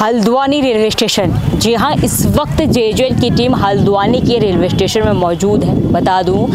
Haldwani railway station. जी हाँ, इस वक्त जेजेएल की टीम हल्द्वानी के रेलवे स्टेशन में मौजूद है। बता दूं,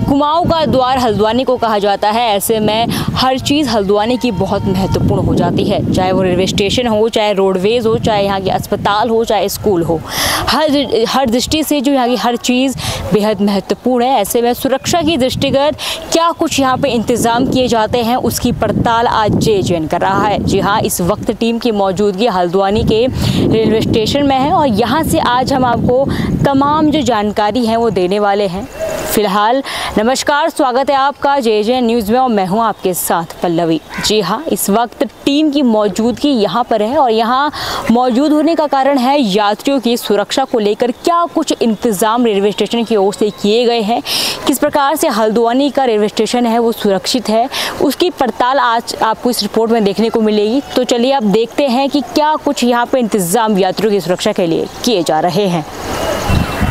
कुमाऊं का द्वार हल्द्वानी को कहा जाता है। ऐसे में हर चीज़ हल्द्वानी की बहुत महत्वपूर्ण हो जाती है, चाहे वो रेलवे स्टेशन हो, चाहे रोडवेज हो, चाहे यहाँ के अस्पताल हो, चाहे स्कूल हो। हर दृष्टि से जो यहाँ की हर चीज़ बेहद महत्वपूर्ण है। ऐसे में सुरक्षा की दृष्टिगत क्या कुछ यहाँ पे इंतज़ाम किए जाते हैं, उसकी पड़ताल आज जेजेएल कर रहा है। जी हाँ, इस वक्त टीम की मौजूदगी हल्द्वानी के रेलवे स्टेशन में है और यहाँ से आज हम आपको तमाम जो जानकारी है वो देने वाले हैं। फिलहाल नमस्कार, स्वागत है आपका जेजेएल न्यूज़ में और मैं हूँ आपके साथ पल्लवी। जी हाँ, इस वक्त टीम की मौजूदगी यहाँ पर है और यहाँ मौजूद होने का कारण है यात्रियों की सुरक्षा को लेकर क्या कुछ इंतज़ाम रेलवे स्टेशन की ओर से किए गए हैं, किस प्रकार से हल्द्वानी का रेलवे स्टेशन है वो सुरक्षित है, उसकी पड़ताल आज आपको इस रिपोर्ट में देखने को मिलेगी। तो चलिए अब देखते हैं कि क्या कुछ यहाँ पर इंतज़ाम यात्रियों की सुरक्षा के लिए किए जा रहे हैं।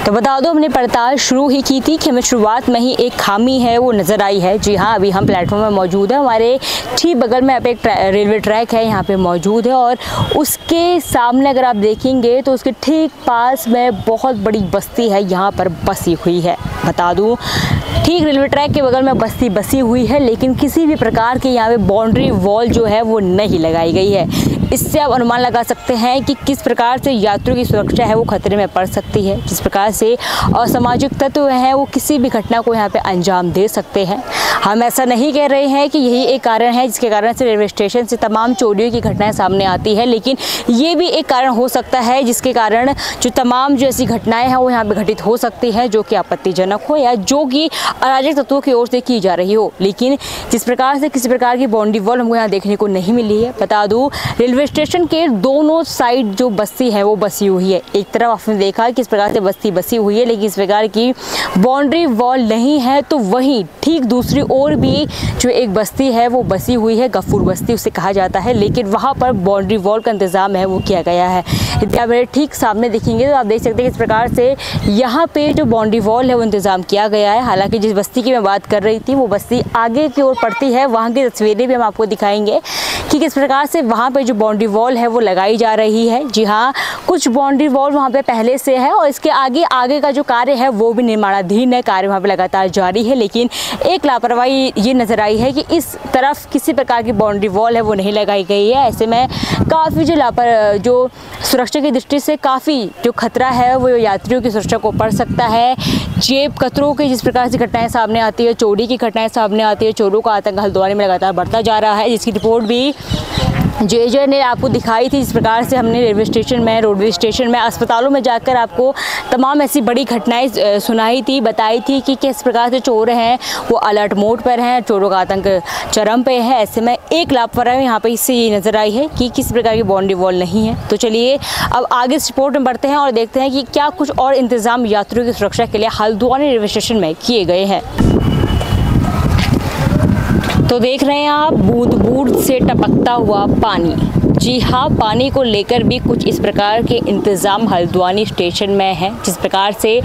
तो बता दो, हमने पड़ताल शुरू ही की थी कि हमें शुरुआत में ही एक खामी है वो नज़र आई है। जी हाँ, अभी हम प्लेटफॉर्म में मौजूद है, हमारे ठीक बगल में अब एक रेलवे ट्रैक है यहाँ पे मौजूद है और उसके सामने अगर आप देखेंगे तो उसके ठीक पास में बहुत बड़ी बस्ती है यहाँ पर बसी हुई है। बता दूँ, ठीक रेलवे ट्रैक के बगल में बस्ती बसी हुई है, लेकिन किसी भी प्रकार की यहाँ पे बाउंड्री वॉल जो है वो नहीं लगाई गई है। इससे आप अनुमान लगा सकते हैं कि किस प्रकार से यात्रियों की सुरक्षा है वो खतरे में पड़ सकती है, जिस प्रकार से असामाजिक तत्व हैं वो किसी भी घटना को यहाँ पे अंजाम दे सकते हैं। हम ऐसा नहीं कह रहे हैं कि यही एक कारण है जिसके कारण से रेलवे स्टेशन से तमाम चोरियों की घटनाएं सामने आती है, लेकिन ये भी एक कारण हो सकता है जिसके कारण जो तमाम जो ऐसी घटनाएं हैं वो यहाँ पे घटित हो सकती हैं जो कि आपत्तिजनक हो या जो कि अराजक तत्वों की ओर से की जा रही हो। लेकिन जिस प्रकार से किसी प्रकार की बाउंड्री वॉल हमको यहाँ देखने को नहीं मिली है। बता दूँ, रेलवे स्टेशन के दोनों साइड जो बस्ती है वो बसी हुई है। एक तरफ आपने देखा किस प्रकार से बस्ती बसी हुई है, लेकिन इस प्रकार की बाउंड्री वॉल नहीं है। तो वहीं ठीक दूसरी ओर भी जो एक बस्ती है वो बसी हुई है, गफूर बस्ती उसे कहा जाता है, लेकिन वहाँ पर बाउंड्री वॉल का इंतज़ाम है वो किया गया है। यदि आप मेरे ठीक सामने देखेंगे तो आप देख सकते हैं किस प्रकार से यहाँ पे जो बाउंड्री वॉल है वो इंतज़ाम किया गया है। हालांकि जिस बस्ती की मैं बात कर रही थी वो बस्ती आगे की ओर पड़ती है, वहाँ की तस्वीरें भी हम आपको दिखाएंगे कि किस प्रकार से वहाँ पे जो बाउंड्री वॉल है वो लगाई जा रही है। जी हाँ, कुछ बाउंड्री वॉल वहाँ पे पहले से है और इसके आगे का जो कार्य है वो भी निर्माणाधीन है, कार्य वहाँ पे लगातार जारी है। लेकिन एक लापरवाही ये नज़र आई है कि इस तरफ किसी प्रकार की बाउंड्री वॉल है वो नहीं लगाई गई है। ऐसे में काफ़ी जो सुरक्षा की दृष्टि से काफ़ी जो खतरा है वो यात्रियों की सुरक्षा को पड़ सकता है। जेब कतरों की जिस प्रकार से घटनाएं सामने आती है, चोरी की घटनाएं सामने आती है, चोरों का आतंक हल्द्वानी में लगातार बढ़ता जा रहा है, जिसकी रिपोर्ट भी जेजेएल ने आपको दिखाई थी। इस प्रकार से हमने रेलवे स्टेशन में, रोडवे स्टेशन में, अस्पतालों में जाकर आपको तमाम ऐसी बड़ी घटनाएं सुनाई थी, बताई थी कि किस प्रकार से चोर हैं वो अलर्ट मोड पर हैं, चोरों का आतंक चरम पे है। ऐसे में एक लापरवाही यहाँ पे इससे ये नज़र आई है कि किस प्रकार की बाउंड्री वॉल नहीं है। तो चलिए अब आगे इस रिपोर्ट में बढ़ते हैं और देखते हैं कि क्या कुछ और इंतज़ाम यात्रियों की सुरक्षा के लिए हल्द्वानी रेलवे स्टेशन में किए गए हैं। तो देख रहे हैं आप बूंद बूंद से टपकता हुआ पानी। जी हाँ, पानी को लेकर भी कुछ इस प्रकार के इंतज़ाम हल्द्वानी स्टेशन में है। जिस प्रकार से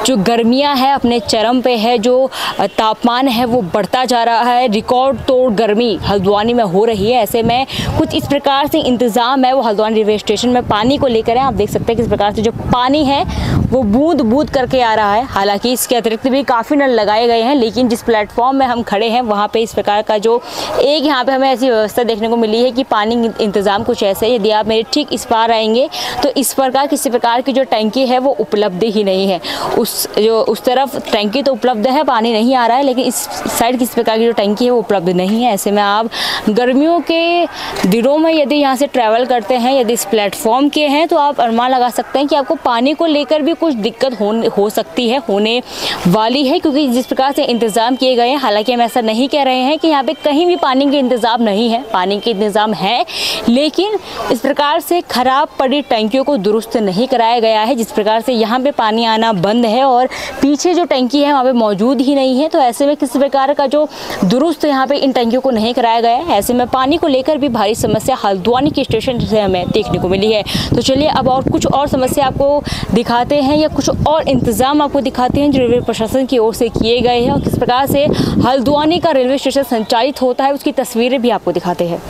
जो गर्मियाँ है अपने चरम पे है, जो तापमान है वो बढ़ता जा रहा है, रिकॉर्ड तोड़ गर्मी हल्द्वानी में हो रही है। ऐसे में कुछ इस प्रकार से इंतज़ाम है वो हल्द्वानी रेलवे स्टेशन में पानी को लेकर है। आप देख सकते हैं किस प्रकार से जो पानी है वो बूंद बूंद करके आ रहा है। हालांकि इसके अतिरिक्त भी काफ़ी नल लगाए गए हैं, लेकिन जिस प्लेटफॉर्म में हम खड़े हैं वहाँ पे इस प्रकार का जो एक यहाँ पे हमें ऐसी व्यवस्था देखने को मिली है कि पानी इंतज़ाम कुछ ऐसे है। यदि आप मेरे ठीक इस पार आएंगे तो इस पर का किसी प्रकार की जो टंकी है वो उपलब्ध ही नहीं है। उस तरफ टंकी तो उपलब्ध है, पानी नहीं आ रहा है, लेकिन इस साइड किसी प्रकार की जो टंकी है वो उपलब्ध नहीं है। ऐसे में आप गर्मियों के दिनों में यदि यहाँ से ट्रैवल करते हैं, यदि इस प्लेटफॉर्म के हैं, तो आप अनुमान लगा सकते हैं कि आपको पानी को लेकर भी कुछ दिक्कत हो सकती है, होने वाली है, क्योंकि जिस प्रकार से इंतज़ाम किए गए हैं। हालांकि हम ऐसा नहीं कह रहे हैं कि यहाँ पे कहीं भी पानी के इंतज़ाम नहीं है, पानी के इंतज़ाम है, लेकिन इस प्रकार से खराब पड़ी टंकियों को दुरुस्त नहीं कराया गया है। जिस प्रकार से यहाँ पे पानी आना बंद है और पीछे जो टंकी है वहाँ पे मौजूद ही नहीं है, तो ऐसे में किसी प्रकार का जो दुरुस्त यहाँ पे इन टंकियों को नहीं कराया गया है। ऐसे में पानी को लेकर भी भारी समस्या हल्द्वानी के स्टेशन से हमें देखने को मिली है। तो चलिए अब और कुछ और समस्या आपको दिखाते हैं या कुछ और इंतज़ाम आपको दिखाते हैं जो रेलवे प्रशासन की ओर से किए गए हैं और किस प्रकार से हल्द्वानी का रेलवे स्टेशन संचालित होता है, उसकी तस्वीरें भी आपको दिखाते हैं।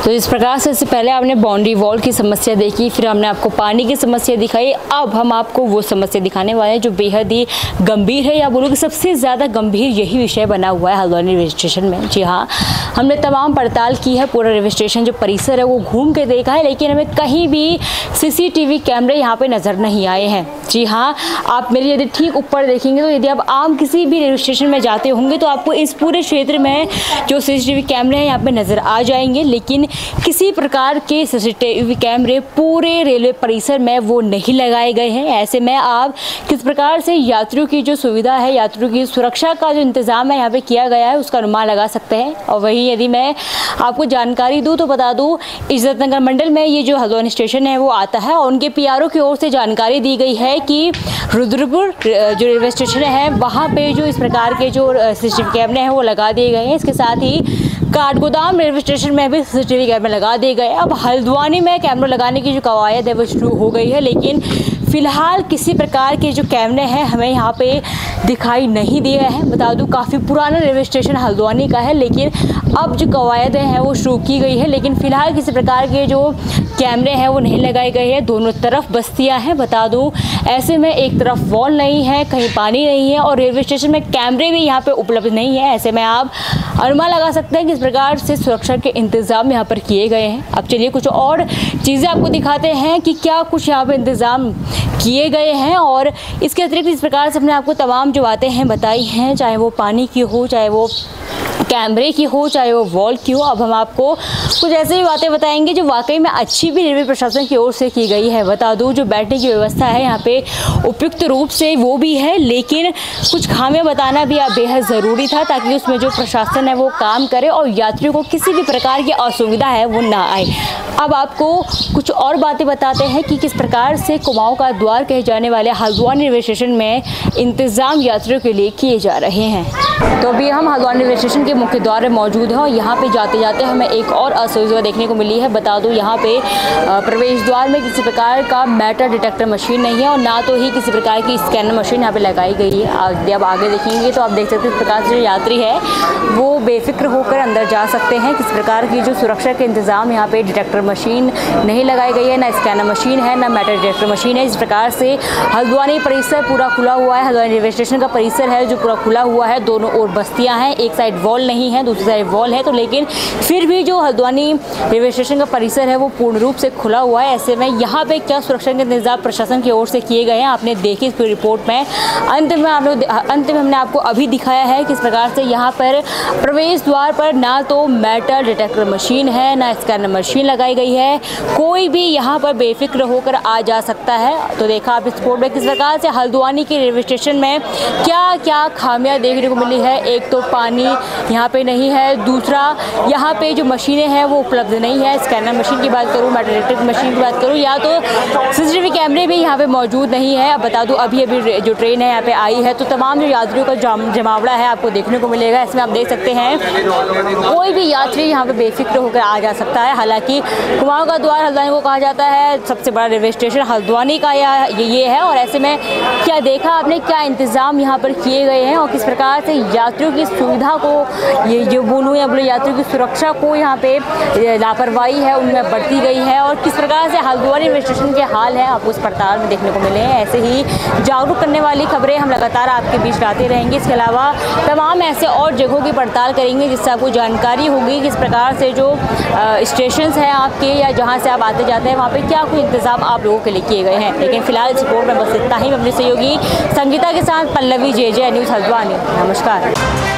तो इस प्रकार से इससे पहले आपने बाउंड्री वॉल की समस्या देखी, फिर हमने आपको पानी की समस्या दिखाई। अब हम आपको वो समस्या दिखाने वाले हैं जो बेहद ही गंभीर है, या बोलो कि सबसे ज़्यादा गंभीर यही विषय बना हुआ है हल्द्वानी रेलवे स्टेशन में। जी हाँ, हमने तमाम पड़ताल की है, पूरा रेलवे स्टेशन जो परिसर है वो घूम के देखा है, लेकिन हमें कहीं भी CCTV कैमरे यहाँ पे नज़र नहीं आए हैं। जी हाँ, आप मेरे यदि ठीक ऊपर देखेंगे तो यदि आप आम किसी भी रेलवे स्टेशन में जाते होंगे तो आपको इस पूरे क्षेत्र में जो CCTV कैमरे हैं यहाँ पे नज़र आ जाएंगे, लेकिन किसी प्रकार के CCTV कैमरे पूरे रेलवे परिसर में वो नहीं लगाए गए हैं। ऐसे में आप किस प्रकार से यात्रियों की जो सुविधा है, यात्रियों की सुरक्षा का जो इंतज़ाम है यहाँ पे किया गया है उसका अनुमान लगा सकते हैं। और वहीं यदि मैं आपको जानकारी दूँ तो बता दूँ, इज्जतनगर मंडल में ये जो हल्द्वानी स्टेशन है वो आता है और उनके PRO की ओर से जानकारी दी गई है कि रुद्रपुर जो रेलवे स्टेशन है वहाँ पे जो इस प्रकार के जो CCTV कैमरे हैं वो लगा दिए गए हैं। इसके साथ ही काठगोदाम रेलवे स्टेशन में भी CCTV कैमरे लगा दिए गए। अब हल्द्वानी में कैमरा लगाने की जो कवायद है वो शुरू हो गई है, लेकिन फ़िलहाल किसी प्रकार के जो कैमरे हैं हमें यहाँ पे दिखाई नहीं दिए हैं। बता दूँ, काफ़ी पुराना रेलवे स्टेशन हल्द्वानी का है, लेकिन अब जो कवायदें हैं वो शुरू की गई है, लेकिन फ़िलहाल किसी प्रकार के जो कैमरे हैं वो नहीं लगाए गए हैं। दोनों तरफ बस्तियां हैं, बता दूं। ऐसे में एक तरफ वॉल नहीं है, कहीं पानी नहीं है और रेलवे स्टेशन में कैमरे भी यहाँ पे उपलब्ध नहीं है। ऐसे में आप अनुमान लगा सकते हैं कि इस प्रकार से सुरक्षा के इंतज़ाम यहाँ पर किए गए हैं। अब चलिए कुछ और चीज़ें आपको दिखाते हैं कि क्या कुछ यहाँ पर इंतज़ाम किए गए हैं। और इसके अतिरिक्त इस प्रकार से हमने आपको तमाम जो बातें हैं बताई हैं, चाहे वो पानी की हो, चाहे वो कैमरे की हो, चाहे वो वॉल की हो। अब हम आपको कुछ ऐसी बातें बताएंगे जो वाकई में अच्छी भी रेलवे प्रशासन की ओर से की गई है। बता दूं, जो बैठने की व्यवस्था है यहाँ पे उपयुक्त रूप से वो भी है, लेकिन कुछ खामियां बताना भी बेहद ज़रूरी था ताकि उसमें जो प्रशासन है वो काम करे और यात्रियों को किसी भी प्रकार की असुविधा है वो ना आए। अब आपको कुछ और बातें बताते हैं कि किस प्रकार से कुमाऊं का द्वार कहे जाने वाले हल्द्वानी रेलवे स्टेशन में इंतज़ाम यात्रियों के लिए किए जा रहे हैं। तो अभी हम हल्द्वानी रेलवे स्टेशन के मुख्य द्वार में मौजूद हैं और यहाँ पे जाते जाते हमें एक और असुविधा देखने को मिली है। बता दूँ, यहाँ पे प्रवेश द्वार में किसी प्रकार का मेटल डिटेक्टर मशीन नहीं है और ना तो ही किसी प्रकार की स्कैनर मशीन यहाँ पे लगाई गई है। अब आगे देखेंगे तो आप देख सकते हैं इस प्रकार से जो यात्री है वो बेफिक्र होकर अंदर जा सकते हैं। किस प्रकार की जो सुरक्षा के इंतज़ाम यहाँ पे डिटेक्टर मशीन नहीं लगाई गई है, ना स्कैनर मशीन है, ना मेटल डिटेक्टर मशीन है। इस प्रकार से हल्द्वानी परिसर पूरा खुला हुआ है। हल्द्वानी रेलवे स्टेशन का परिसर है जो पूरा खुला हुआ है, दोनों ओर बस्तियां हैं, एक साइड वॉल नहीं है, दूसरी साइड वॉल है। तो लेकिन फिर भी जो हल्द्वानी रेलवे स्टेशन का परिसर है वो पूर्ण रूप से खुला हुआ है। ऐसे में यहाँ पे क्या सुरक्षा के इंतजाम प्रशासन की ओर से किए गए हैं आपने देखी इस रिपोर्ट में। अंत में हमने आपको अभी दिखाया है किस प्रकार से यहाँ पर प्रवेश द्वार पर ना तो मेटल डिटेक्टर मशीन है, ना स्कैनर मशीन लगाई गई है। कोई भी यहाँ पर बेफिक्र होकर आ जा सकता है। तो देखा आप इस रिपोर्ट में किस प्रकार से हल्द्वानी के रेलवे स्टेशन में क्या क्या खामियां देखने को मिली है। एक तो पानी यहाँ पे नहीं है, दूसरा यहाँ पे जो मशीनें हैं वो उपलब्ध नहीं है। स्कैनर मशीन की बात करूँ, मेटल डिटेक्टर मशीन की बात करूँ, या तो CCTV कैमरे भी यहाँ पे मौजूद नहीं है। अब बता दूँ, अभी जो ट्रेन है यहाँ पे आई है तो तमाम जो यात्रियों का जमावड़ा है आपको देखने को मिलेगा। इसमें आप देख सकते हैं कोई भी यात्री यहाँ पे बेफिक्र होकर आ जा सकता है। हालांकि कुमाऊं का द्वार हल्द्वानी को कहा जाता है, सबसे बड़ा रेलवे स्टेशन हल्द्वानी का ये है। और ऐसे में क्या देखा आपने, क्या इंतज़ाम यहाँ पर किए गए हैं और किस प्रकार से यात्रियों की सुविधा को ये बोलूँ या बोले यात्रियों की सुरक्षा को यहाँ पे लापरवाही है उनमें बढ़ती गई है और किस प्रकार से हल्द्वानी रेलवे स्टेशन के हाल है आपको इस पड़ताल में देखने को मिले हैं। ऐसे ही जागरूक करने वाली खबरें हम लगातार आपके बीच लाते रहेंगे। इसके अलावा तमाम ऐसे और जगहों की पड़ताल करेंगे जिससे आपको जानकारी होगी किस प्रकार से जो स्टेशन हैं आपके या जहाँ से आप आते जाते हैं वहाँ पे क्या कुछ इंतजाम आप लोगों के लिए किए गए हैं। लेकिन फिलहाल इस रिपोर्ट में बस इतना ही। मैं अपने सहयोगी संगीता के साथ पल्लवी JJ न्यूज़ हल्द्वानी। नमस्कार।